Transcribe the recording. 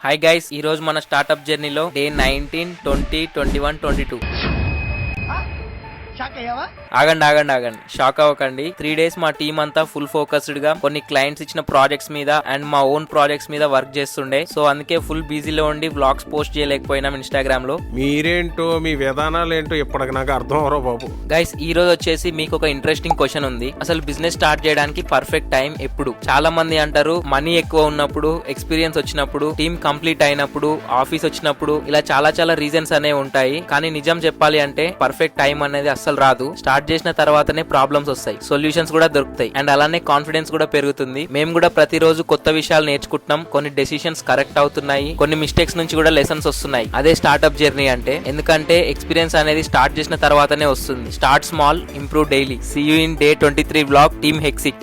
Hi guys, ఈ రోజు మన స్టార్ట్అప్ జర్నీలో డే 19, 20, 21, 22. ఆగండి, షాక్ అవ్వకండి. 3 days మా టీం అంతా ఫుల్ ఫోకస్డ్ గా కొన్ని క్లయింట్స్ ఇచ్చిన ప్రాజెక్ట్స్ మీద అండ్ మా ఓన్ ప్రాజెక్ట్స్ మీద వర్క్ చేస్తుండే. సో అందుకే ఫుల్ బిజీలో ఉండి వ్లాగ్స్ పోస్ట్ చేయలేకపోయినాం ఇన్స్టాగ్రామ్ లో. మీరేంటో మీ విధానాలు ఏంటో ఇప్పటికి నాకు అర్థం అవరో బాబు. గైస్, ఈ రోజు వచ్చేసి మీకు ఒక ఇంట్రెస్టింగ్ క్వశ్చన్ ఉంది. అసలు బిజినెస్ స్టార్ట్ చేయడానికి పర్ఫెక్ట్ టైం ఎప్పుడు? చాలా మంది అంటారు మనీ ఎక్కువ ఉన్నప్పుడు, ఎక్స్పీరియన్స్ వచ్చినప్పుడు, టీమ్ కంప్లీట్ అయినప్పుడు, ఆఫీస్ వచ్చినప్పుడు, ఇలా చాలా రీజన్స్ అనేవి ఉంటాయి. కానీ నిజం చెప్పాలి అంటే పర్ఫెక్ట్ టైం అనేది అస్సలు రాదు. స్టార్ట్ చేసిన తర్వాతనే ప్రాబ్లమ్స్ వస్తాయి, సొల్యూషన్స్ కూడా దొరుకుతాయి అండ్ అలానే కాన్ఫిడెన్స్ కూడా పెరుగుతుంది. మేము కూడా ప్రతిరోజు కొత్త విషయాలు నేర్చుకుంటున్నాం. కొన్ని డెసిషన్స్ కరెక్ట్ అవుతున్నాయి, కొన్ని మిస్టేక్స్ నుంచి కూడా లెసన్స్ వస్తున్నాయి. అదే స్టార్ట్అప్ జర్నీ అంటే. ఎందుకంటే ఎక్స్పీరియన్స్ అనేది స్టార్ట్ చేసిన తర్వాతనే వస్తుంది. Start small, improve daily. See you in day 23 vlog, team హెక్సిక్.